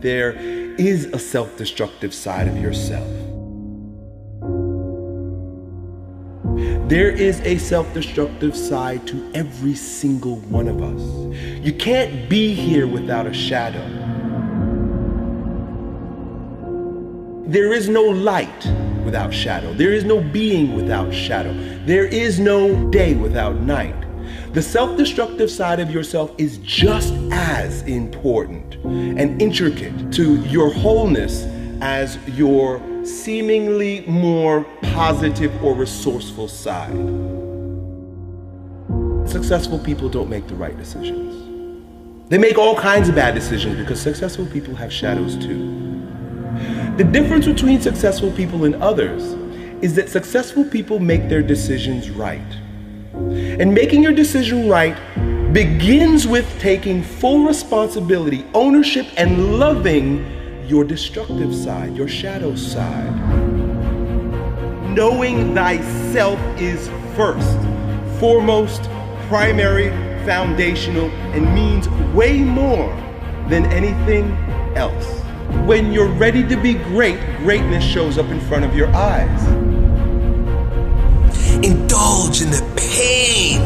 there is a self-destructive side of yourself. There is a self-destructive side to every single one of us. You can't be here without a shadow. There is no light without shadow. There is no being without shadow. There is no day without night. The self-destructive side of yourself is just as important and intricate to your wholeness as your seemingly more positive or resourceful side. Successful people don't make the right decisions. They make all kinds of bad decisions because successful people have shadows too. The difference between successful people and others is that successful people make their decisions right. And making your decision right begins with taking full responsibility, ownership, and loving your destructive side, your shadow side. Knowing thyself is first, foremost, primary, foundational, and means way more than anything else. When you're ready to be great, greatness shows up in front of your eyes. Indulge in the pain.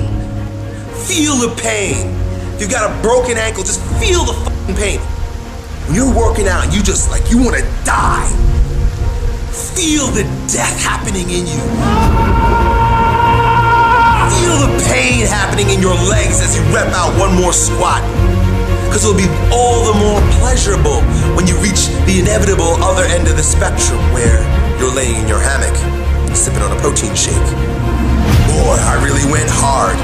Feel the pain. If you've got a broken ankle, just feel the fucking pain. When you're working out and you just like, you want to die, feel the death happening in you. Feel the pain happening in your legs as you rep out one more squat. Because it'll be all the more pleasurable when you reach the inevitable other end of the spectrum where you're laying in your hammock, sipping on a protein shake. Boy, I really went hard.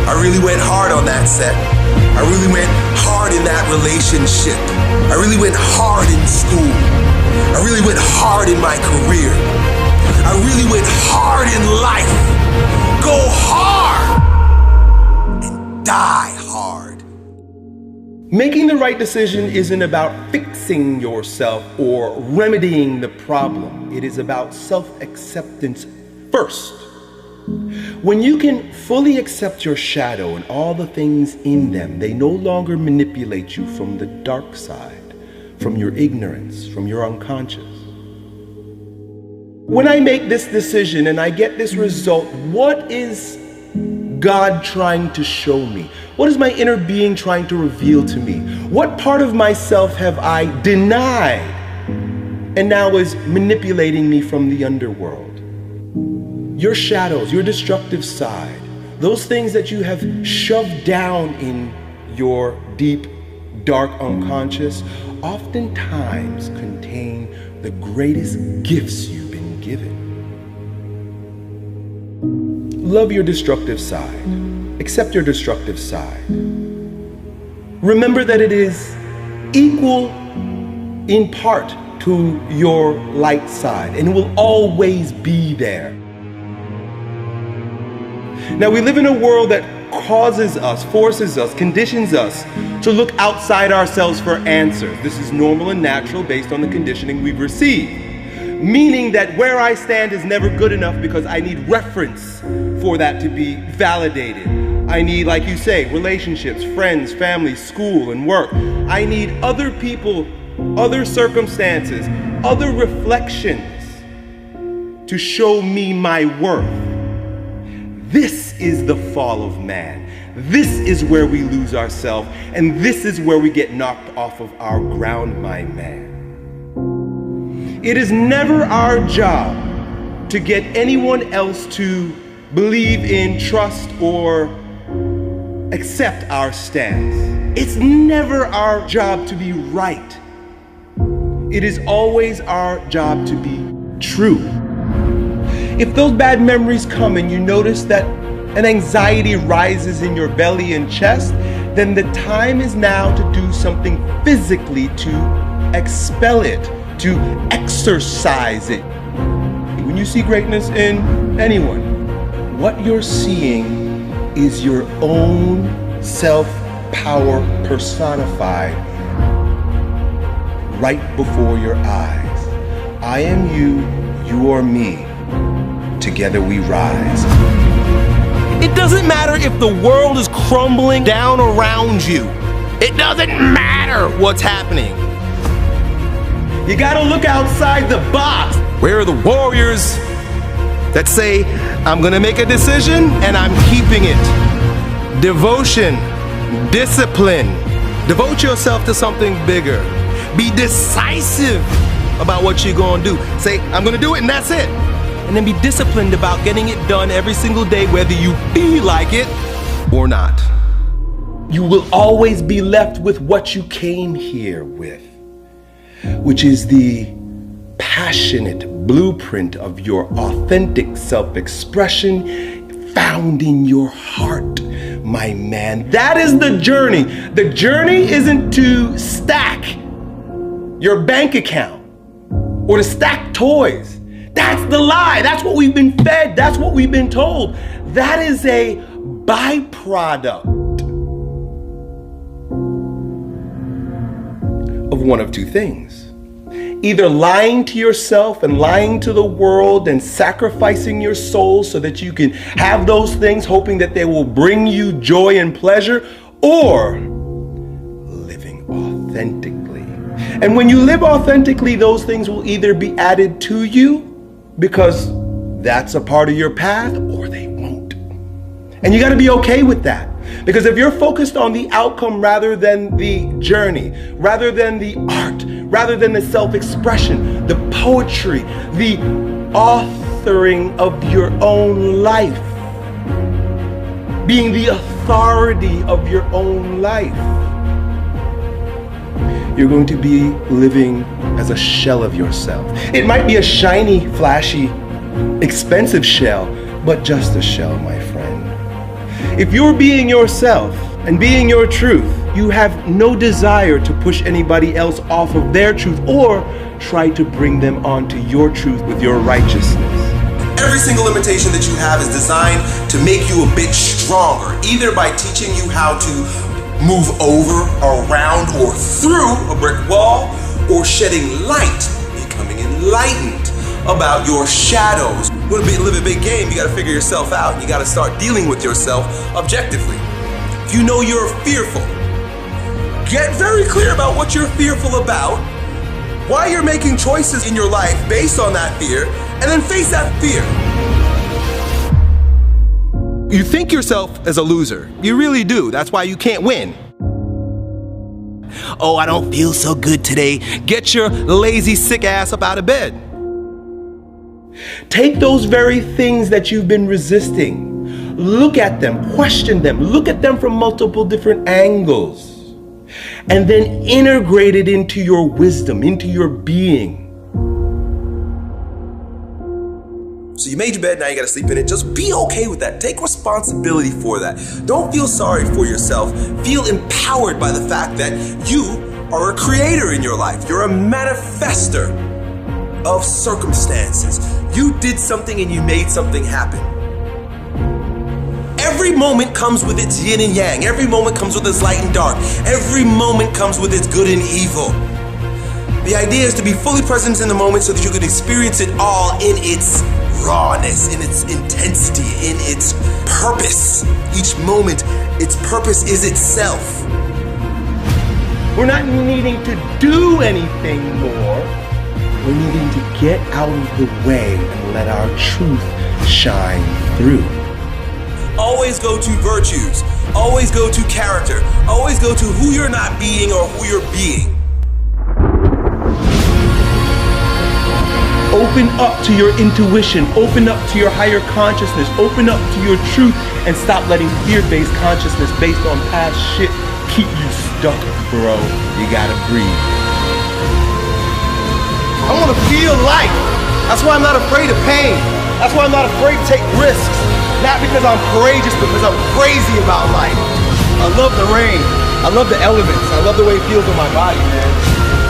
I really went hard on that set. I really went hard in that relationship. I really went hard in school. I really went hard in my career. I really went hard in life. Go hard and die hard. Making the right decision isn't about fixing yourself or remedying the problem. It is about self-acceptance first. When you can fully accept your shadow and all the things in them, they no longer manipulate you from the dark side, from your ignorance, from your unconscious. When I make this decision and I get this result, what is God trying to show me? What is my inner being trying to reveal to me? What part of myself have I denied and now is manipulating me from the underworld? Your shadows, your destructive side, those things that you have shoved down in your deep, dark unconscious, oftentimes contain the greatest gifts you've been given. Love your destructive side. Accept your destructive side. Remember that it is equal in part to your light side, and it will always be there. Now, we live in a world that causes us, forces us, conditions us to look outside ourselves for answers. This is normal and natural based on the conditioning we've received. Meaning that where I stand is never good enough because I need reference for that to be validated. I need, like you say, relationships, friends, family, school, and work. I need other people, other circumstances, other reflections to show me my worth. This is the fall of man. This is where we lose ourselves, and this is where we get knocked off of our ground, my man. It is never our job to get anyone else to believe in, trust, or accept our stance. It's never our job to be right. It is always our job to be true. If those bad memories come and you notice that an anxiety rises in your belly and chest, then the time is now to do something physically to expel it, to exercise it. When you see greatness in anyone, what you're seeing is your own self-power personified right before your eyes. I am you, you are me. Together we rise. It doesn't matter if the world is crumbling down around you. It doesn't matter what's happening. You gotta look outside the box. Where are the warriors that say, I'm gonna make a decision and I'm keeping it? Devotion, discipline. Devote yourself to something bigger. Be decisive about what you're gonna do. Say, I'm gonna do it and that's it. And then be disciplined about getting it done every single day, whether you feel like it or not. You will always be left with what you came here with, which is the passionate blueprint of your authentic self-expression found in your heart, my man. That is the journey. The journey isn't to stack your bank account or to stack toys. That's the lie. That's what we've been fed. That's what we've been told. That is a byproduct of one of two things. Either lying to yourself and lying to the world and sacrificing your soul so that you can have those things, hoping that they will bring you joy and pleasure, or living authentically. And when you live authentically, those things will either be added to you because that's a part of your path, or they won't. And you got to be okay with that. Because if you're focused on the outcome rather than the journey, rather than the art, rather than the self-expression, the poetry, the authoring of your own life, being the authority of your own life, you're going to be living as a shell of yourself. It might be a shiny, flashy, expensive shell, but just a shell, my friend. If you're being yourself and being your truth, you have no desire to push anybody else off of their truth or try to bring them onto your truth with your righteousness. Every single limitation that you have is designed to make you a bit stronger, either by teaching you how to move over, around, or through a brick wall, or shedding light, becoming enlightened about your shadows. You want to live a big game, you got to figure yourself out. You got to start dealing with yourself objectively. If you know you're fearful, get very clear about what you're fearful about, why you're making choices in your life based on that fear, and then face that fear. You think yourself as a loser. You really do. That's why you can't win. Oh, I don't feel so good today. Get your lazy, sick ass up out of bed. Take those very things that you've been resisting, look at them, question them, look at them from multiple different angles, and then integrate it into your wisdom, into your being. So you made your bed, now you gotta sleep in it. Just be okay with that. Take responsibility for that. Don't feel sorry for yourself. Feel empowered by the fact that you are a creator in your life. You're a manifester of circumstances. You did something and you made something happen. Every moment comes with its yin and yang. Every moment comes with its light and dark. Every moment comes with its good and evil. The idea is to be fully present in the moment so that you can experience it all in its rawness, in its intensity, in its purpose. Each moment, its purpose is itself. We're not needing to do anything more. We're needing to get out of the way and let our truth shine through. Always go to virtues. Always go to character. Always go to who you're not being or who you're being. Open up to your intuition. Open up to your higher consciousness. Open up to your truth and stop letting fear-based consciousness based on past shit keep you stuck, bro. You gotta breathe. I want to feel life. That's why I'm not afraid of pain. That's why I'm not afraid to take risks. Not because I'm courageous, but because I'm crazy about life. I love the rain. I love the elements. I love the way it feels in my body, man.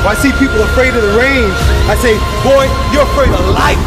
When I see people afraid of the rain, I say, boy, you're afraid of life.